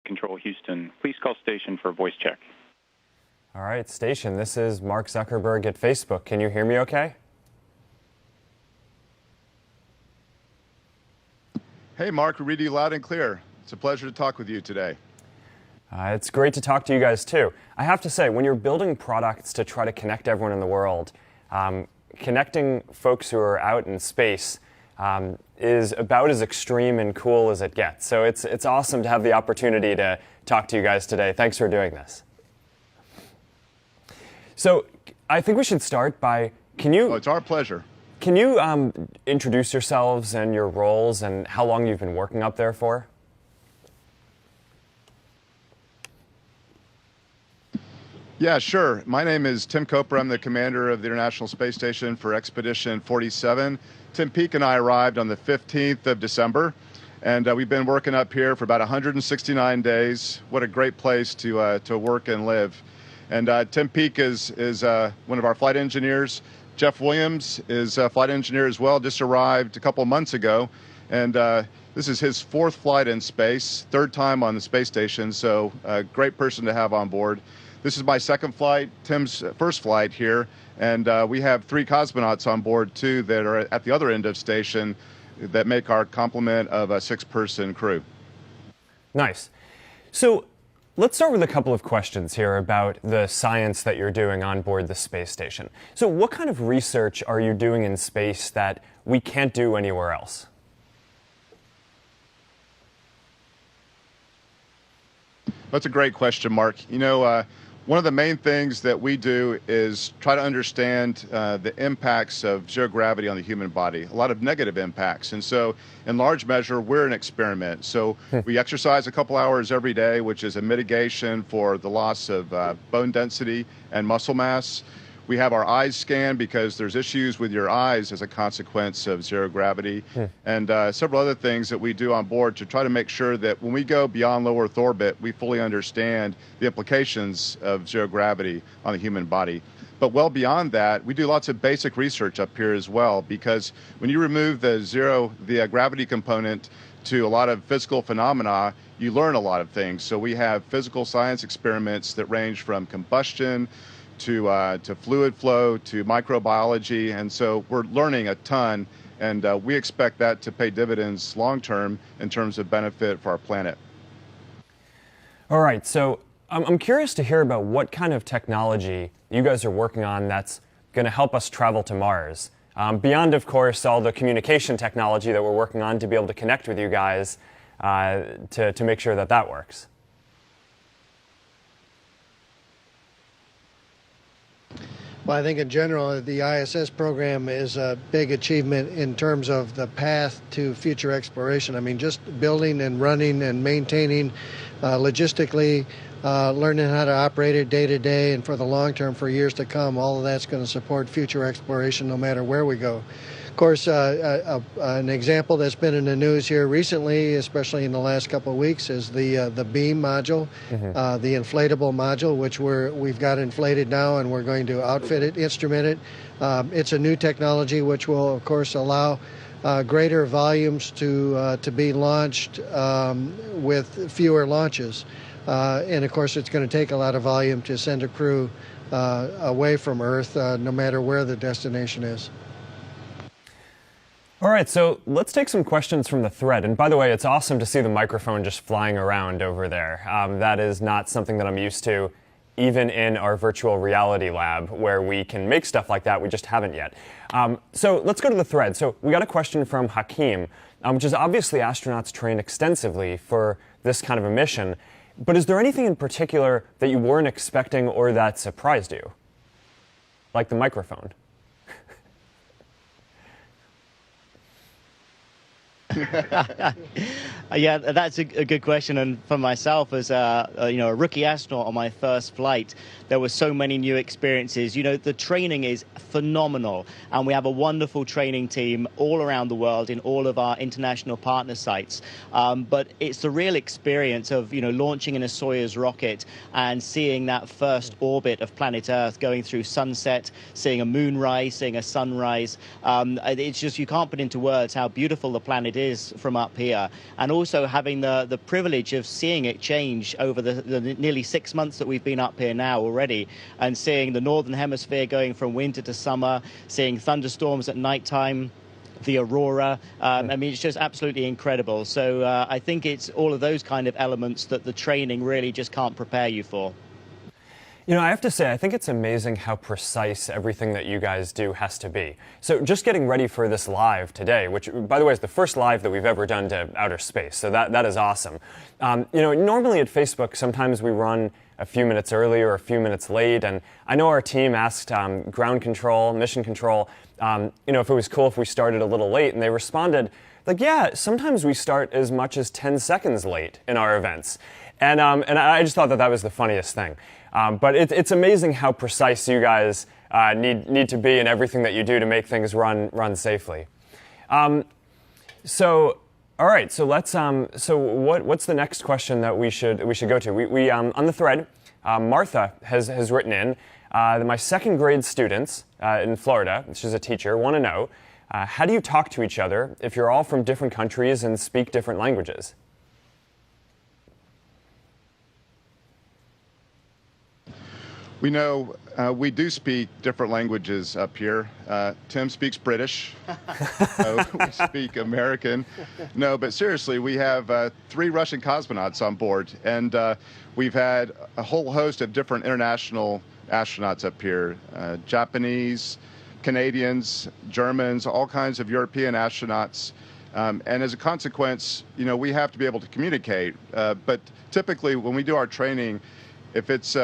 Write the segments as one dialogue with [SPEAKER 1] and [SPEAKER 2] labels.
[SPEAKER 1] Control Houston. Please call station for a voice check.
[SPEAKER 2] All right, station, this is Mark Zuckerberg at Facebook. Can you hear me okay?
[SPEAKER 3] Hey, Mark, we read you loud and clear. It's a pleasure to talk with you today.
[SPEAKER 2] It's great to talk to you guys, too. I have to say, when you're building products to try to connect everyone in the world, connecting folks who are out in space is about as extreme and cool as it gets. So it's awesome to have the opportunity to talk to you guys today. Thanks for doing this. So I think we should start by,
[SPEAKER 3] Oh, it's our pleasure.
[SPEAKER 2] Can you introduce yourselves and your roles and how long you've been working up there for?
[SPEAKER 3] Yeah, sure. My name is Tim Koper. I'm the commander of the International Space Station for Expedition 47. Tim Peake and I arrived on the 15th of December, and we've been working up here for about 169 days. What a great place to work and live. And Tim Peake is one of our flight engineers. Jeff Williams is a flight engineer as well, just arrived a couple months ago. And this is his fourth flight in space, third time on the space station, so a great person to have on board. This is my second flight, Tim's first flight here, and we have 3 cosmonauts on board too that are at the other end of station that make our complement of a 6-person crew.
[SPEAKER 2] Nice. So let's start with a couple of questions here about the science that you're doing on board the space station. So what kind of research are you doing in space that we can't do anywhere else?
[SPEAKER 3] That's a great question, Mark. You know, one of the main things that we do is try to understand the impacts of zero gravity on the human body, a lot of negative impacts. And so in large measure, we're an experiment. So we exercise a couple hours every day, which is a mitigation for the loss of bone density and muscle mass. We have our eyes scanned because there's issues with your eyes as a consequence of zero gravity, and several other things that we do on board to try to make sure that when we go beyond low Earth orbit, we fully understand the implications of zero gravity on the human body. But well beyond that, we do lots of basic research up here as well, because when you remove the gravity component to a lot of physical phenomena, you learn a lot of things. So we have physical science experiments that range from combustion to fluid flow, to microbiology, and so we're learning a ton, and we expect that to pay dividends long-term in terms of benefit for our planet.
[SPEAKER 2] All right, so I'm curious to hear about what kind of technology you guys are working on that's going to help us travel to Mars. Beyond, of course, all the communication technology that we're working on to be able to connect with you guys to make sure that that works.
[SPEAKER 4] Well, I think in general, the ISS program is a big achievement in terms of the path to future exploration. I mean, just building and running and maintaining logistically, learning how to operate it day to day and for the long term, for years to come, all of that's going to support future exploration no matter where we go. Of course, an example that's been in the news here recently, especially in the last couple of weeks, is the beam module, the inflatable module, which we've got inflated now, and we're going to outfit it, instrument it. It's a new technology which will, of course, allow greater volumes to be launched with fewer launches. And of course, it's going to take a lot of volume to send a crew away from Earth, no matter where the destination is.
[SPEAKER 2] All right, so let's take some questions from the thread. And by the way, it's awesome to see the microphone just flying around over there. That is not something that I'm used to, even in our virtual reality lab, where we can make stuff like that. We just haven't yet. So let's go to the thread. So we got a question from Hakeem, which is obviously astronauts train extensively for this kind of a mission. But is there anything in particular that you weren't expecting or that surprised you? Like the microphone?
[SPEAKER 5] Yeah, that's a good question. And for myself, as a rookie astronaut on my first flight, there were so many new experiences. You know, the training is phenomenal, and we have a wonderful training team all around the world in all of our international partner sites. But it's the real experience of launching in a Soyuz rocket and seeing that first orbit of planet Earth, going through sunset, seeing a moonrise, seeing a sunrise. It's just, you can't put into words how beautiful the planet is. is from up here, and also having the privilege of seeing it change over the nearly 6 months that we've been up here now already, and seeing the northern hemisphere going from winter to summer, seeing thunderstorms at nighttime, the aurora. I mean, it's just absolutely incredible. So I think it's all of those kind of elements that the training really just can't prepare you for.
[SPEAKER 2] You know, I have to say, I think it's amazing how precise everything that you guys do has to be. So just getting ready for this live today, which, by the way, is the first live that we've ever done to outer space, so that is awesome. You know, normally at Facebook, sometimes we run a few minutes early or a few minutes late, and I know our team asked ground control, mission control, you know, if it was cool if we started a little late, and they responded, like, yeah, sometimes we start as much as 10 seconds late in our events. And I just thought that was the funniest thing. But it's amazing how precise you guys need to be in everything that you do to make things run safely. So, all right. So let's. So what's the next question that we should go to? We on the thread, Martha has written in. My second grade students in Florida, she's a teacher, want to know how do you talk to each other if you're all from different countries and speak different languages?
[SPEAKER 3] We know we do speak different languages up here. Tim speaks British. We speak American. No, but seriously, we have 3 Russian cosmonauts on board, and we've had a whole host of different international astronauts up here, Japanese, Canadians, Germans, all kinds of European astronauts. And as a consequence, you know, we have to be able to communicate. But typically, when we do our training, if it's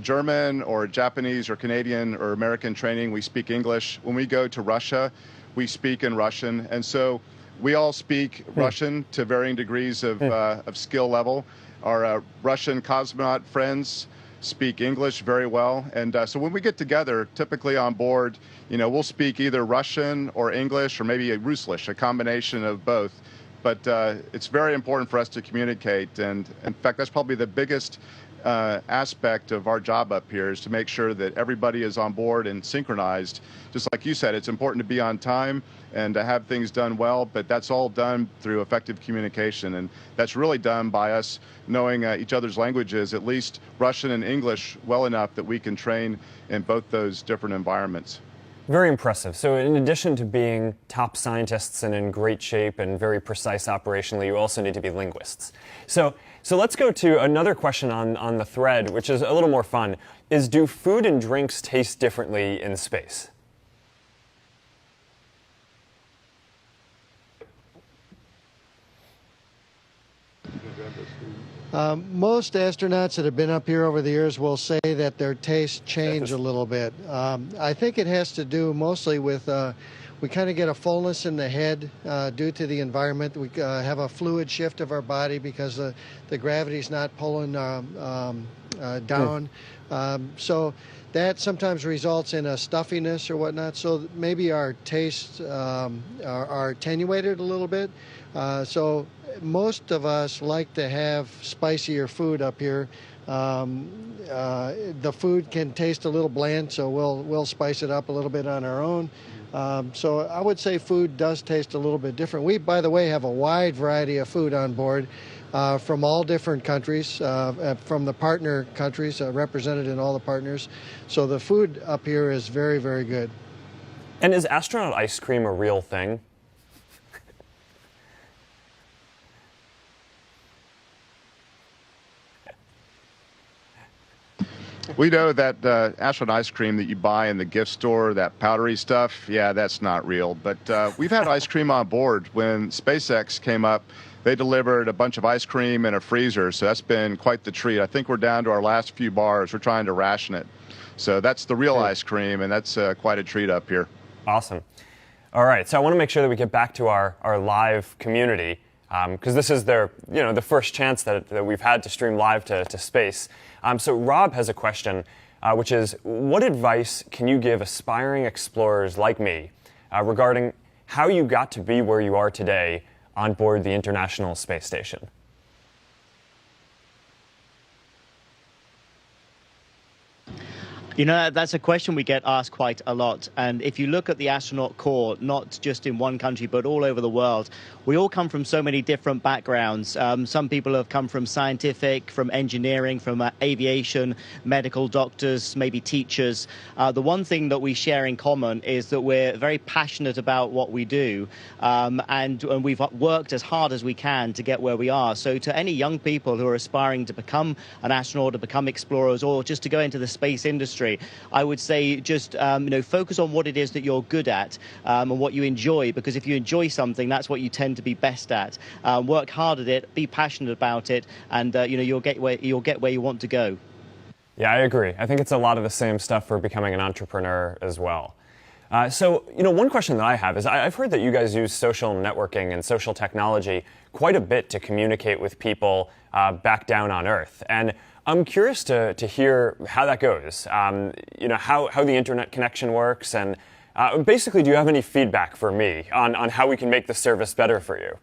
[SPEAKER 3] German or Japanese or Canadian or American training, we speak English. When we go to Russia, we speak in Russian. And so we all speak Russian to varying degrees of skill level. Our Russian cosmonaut friends speak English very well. And so when we get together, typically on board, you know, we'll speak either Russian or English or maybe a Ruslish, a combination of both. But it's very important for us to communicate. And in fact, that's probably the biggest aspect of our job up here, is to make sure that everybody is on board and synchronized. Just like you said, it's important to be on time and to have things done well, but that's all done through effective communication, and that's really done by us knowing each other's languages, at least Russian and English, well enough that we can train in both those different environments.
[SPEAKER 2] Very impressive. So in addition to being top scientists and in great shape and very precise operationally, you also need to be linguists. So let's go to another question on the thread, which is a little more fun, is do food and drinks taste differently in space?
[SPEAKER 4] Most astronauts that have been up here over the years will say that their tastes change a little bit. I think it has to do mostly with we kind of get a fullness in the head due to the environment. We have a fluid shift of our body because the gravity's not pulling down. So that sometimes results in a stuffiness or whatnot. So maybe our tastes are attenuated a little bit. So most of us like to have spicier food up here. The food can taste a little bland, so we'll spice it up a little bit on our own. So I would say food does taste a little bit different. We, by the way, have a wide variety of food on board from all different countries, from the partner countries represented in all the partners. So the food up here is very, very good.
[SPEAKER 2] And is astronaut ice cream a real thing?
[SPEAKER 3] We know that astronaut ice cream that you buy in the gift store, that powdery stuff, yeah, that's not real. But we've had ice cream on board. When SpaceX came up, they delivered a bunch of ice cream in a freezer, so that's been quite the treat. I think we're down to our last few bars. We're trying to ration it. So that's the real ice cream, and that's quite a treat up here.
[SPEAKER 2] Awesome. All right, so I want to make sure that we get back to our live community, because this is the first chance that we've had to stream live to space. So Rob has a question, which is, what advice can you give aspiring explorers like me regarding how you got to be where you are today on board the International Space Station?
[SPEAKER 5] You know, that's a question we get asked quite a lot. And if you look at the astronaut corps, not just in one country, but all over the world, we all come from so many different backgrounds. Some people have come from scientific, from engineering, from aviation, medical doctors, maybe teachers. The one thing that we share in common is that we're very passionate about what we do. And we've worked as hard as we can to get where we are. So to any young people who are aspiring to become an astronaut, to become explorers, or just to go into the space industry, I would say just focus on what it is that you're good at and what you enjoy, because if you enjoy something, that's what you tend to be best at. Work hard at it, be passionate about it, and you'll get where you want to go.
[SPEAKER 2] Yeah, I agree. I think it's a lot of the same stuff for becoming an entrepreneur as well. So, one question that I have is I've heard that you guys use social networking and social technology quite a bit to communicate with people back down on Earth. And I'm curious to hear how that goes, how the internet connection works, and basically, do you have any feedback for me on how we can make the service better for you?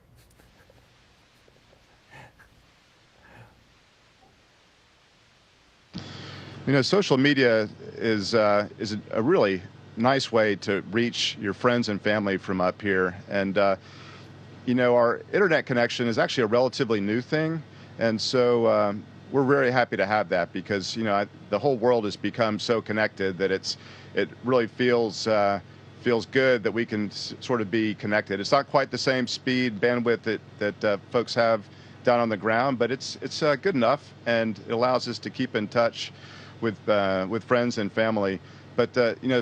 [SPEAKER 3] Social media is a really nice way to reach your friends and family from up here. And, our internet connection is actually a relatively new thing. And so we're very happy to have that because, the whole world has become so connected that it really feels good that we can sort of be connected. It's not quite the same speed, bandwidth that folks have down on the ground, but it's good enough, and it allows us to keep in touch with friends and family. But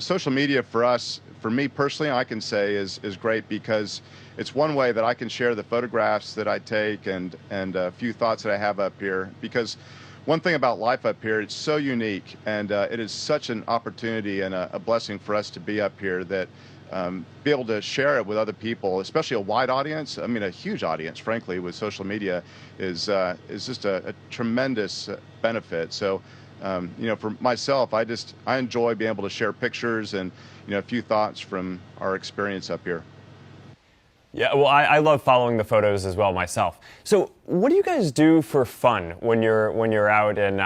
[SPEAKER 3] social media for me personally, I can say is great because it's one way that I can share the photographs that I take and a few thoughts that I have up here. Because one thing about life up here, it's so unique, and it is such an opportunity and a blessing for us to be up here that be able to share it with other people, especially a wide audience. I mean, a huge audience, frankly, with social media is just a tremendous benefit. So. For myself, I enjoy being able to share pictures and, a few thoughts from our experience up here.
[SPEAKER 2] Yeah, well, I love following the photos as well myself. So what do you guys do for fun when you're out in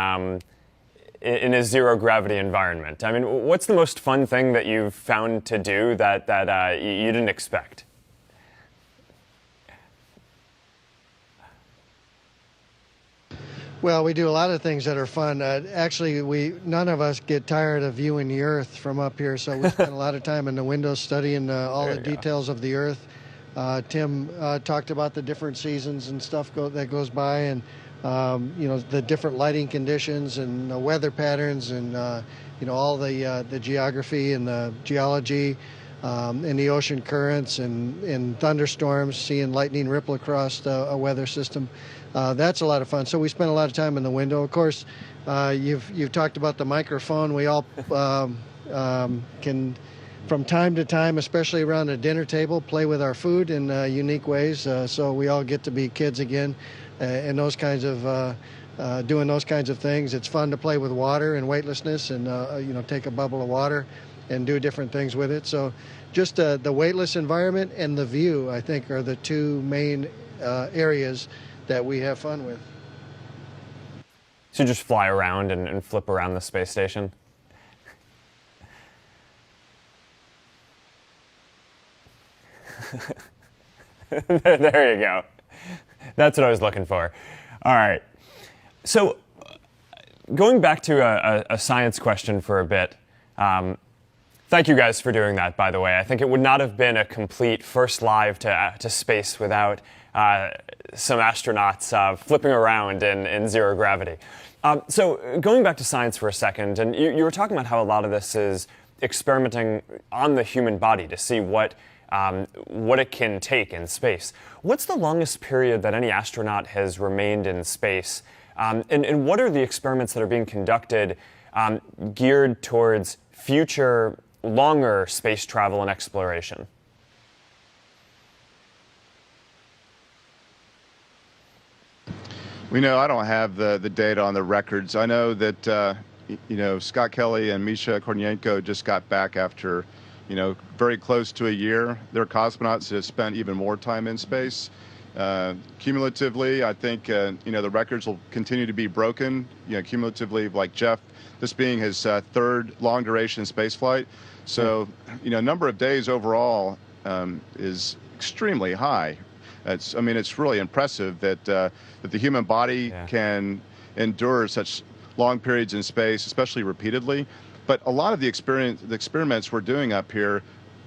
[SPEAKER 2] a zero gravity environment? I mean, what's the most fun thing that you've found to do that you didn't expect?
[SPEAKER 4] Well, we do a lot of things that are fun. Actually, none of us get tired of viewing the Earth from up here, so we spend a lot of time in the windows studying all the details of the Earth. Tim talked about the different seasons and stuff that goes by, and the different lighting conditions and the weather patterns, and all the geography and the geology, and the ocean currents and thunderstorms, seeing lightning ripple across a weather system. That's a lot of fun. So we spend a lot of time in the window. Of course, you've talked about the microphone. We all can, from time to time, especially around a dinner table, play with our food in unique ways. So we all get to be kids again, and those kinds of doing those kinds of things. It's fun to play with water and weightlessness, and take a bubble of water and do different things with it. So just the weightless environment and the view, I think, are the two main areas that we have fun with.
[SPEAKER 2] So you just fly around and flip around the space station? There you go. That's what I was looking for. All right. So going back to a science question for a bit, thank you guys for doing that, by the way. I think it would not have been a complete first live to space without some astronauts flipping around in zero gravity. So going back to science for a second, and you were talking about how a lot of this is experimenting on the human body to see what it can take in space. What's the longest period that any astronaut has remained in space? And what are the experiments that are being conducted geared towards future, longer space travel and exploration?
[SPEAKER 3] I don't have the data on the records. I know that, Scott Kelly and Misha Kornienko just got back after, very close to a year. They're cosmonauts that have spent even more time in space. Cumulatively, I think the records will continue to be broken. Cumulatively, like Jeff, this being his third long-duration space flight. So, number of days overall is extremely high. It's really impressive that the human body can endure such long periods in space, especially repeatedly. But a lot of the experiments we're doing up here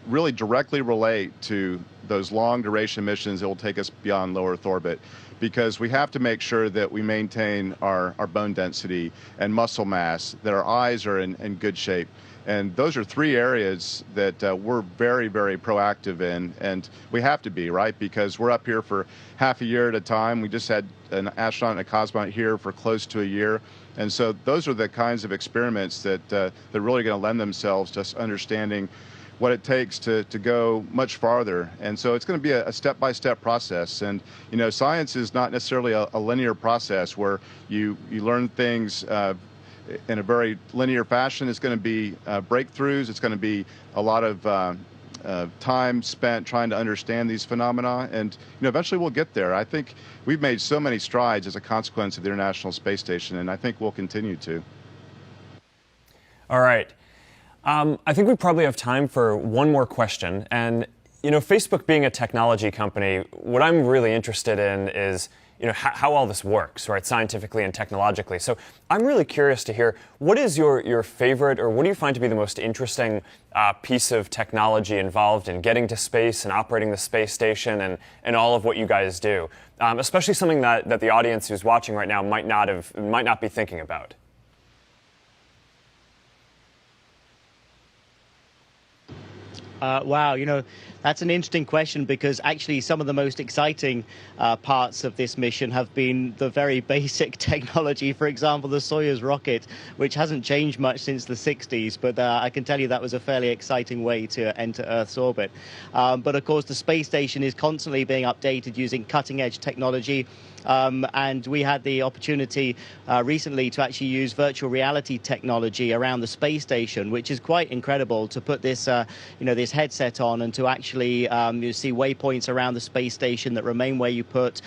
[SPEAKER 3] really directly relate to those long duration missions that will take us beyond low Earth orbit, because we have to make sure that we maintain our bone density and muscle mass, that our eyes are in good shape. And those are three areas that we're very, very proactive in, and we have to be, right? Because we're up here for half a year at a time. We just had an astronaut and a cosmonaut here for close to a year. And so those are the kinds of experiments that they're really going to lend themselves to us understanding what it takes to go much farther. And so it's going to be a step-by-step process. And, science is not necessarily a linear process where you learn things in a very linear fashion. It's going to be breakthroughs. It's going to be a lot of time spent trying to understand these phenomena. And, eventually we'll get there. I think we've made so many strides as a consequence of the International Space Station, and I think we'll continue to.
[SPEAKER 2] All right. I think we probably have time for one more question. And, Facebook being a technology company, what I'm really interested in is, how all this works, right, scientifically and technologically. So I'm really curious to hear, what is your favorite, or what do you find to be the most interesting piece of technology involved in getting to space and operating the space station and all of what you guys do, especially something that the audience who's watching right now might not be thinking about?
[SPEAKER 5] Wow, that's an interesting question, because actually some of the most exciting parts of this mission have been the very basic technology. For example, the Soyuz rocket, which hasn't changed much since the 60s, but I can tell you that was a fairly exciting way to enter Earth's orbit. But of course, the space station is constantly being updated using cutting-edge technology. And we had the opportunity recently to actually use virtual reality technology around the space station, which is quite incredible, to put this, this headset on and to actually you see waypoints around the space station that remain where you put.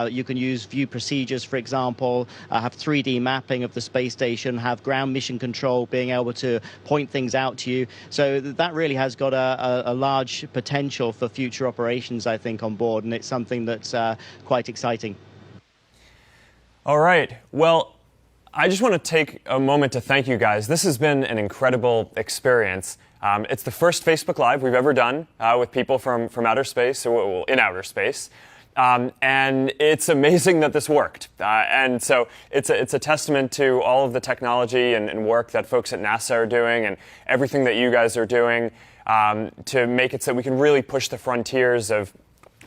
[SPEAKER 5] You can use view procedures, for example, have 3D mapping of the space station, have ground mission control being able to point things out to you. So that really has got a large potential for future operations, I think, on board, and it's something that's quite exciting.
[SPEAKER 2] All right. Well, I just want to take a moment to thank you guys. This has been an incredible experience. It's the first Facebook Live we've ever done with people from outer space, or in outer space. And it's amazing that this worked. And so it's a testament to all of the technology and work that folks at NASA are doing, and everything that you guys are doing to make it so we can really push the frontiers of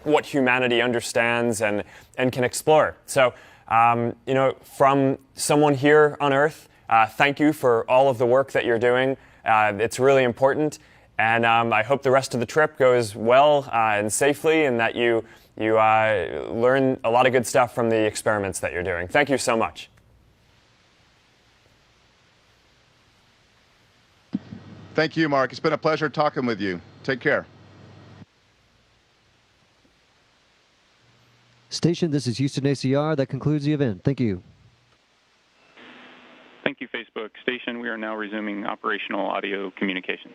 [SPEAKER 2] what humanity understands and can explore. So, from someone here on Earth, thank you for all of the work that you're doing. It's really important, and I hope the rest of the trip goes well and safely, and that you learn a lot of good stuff from the experiments that you're doing. Thank you so much.
[SPEAKER 3] Thank you, Mark. It's been a pleasure talking with you. Take care.
[SPEAKER 6] Station, this is Houston ACR. That concludes the event. Thank you.
[SPEAKER 1] Thank you, Facebook. Station, we are now resuming operational audio communications.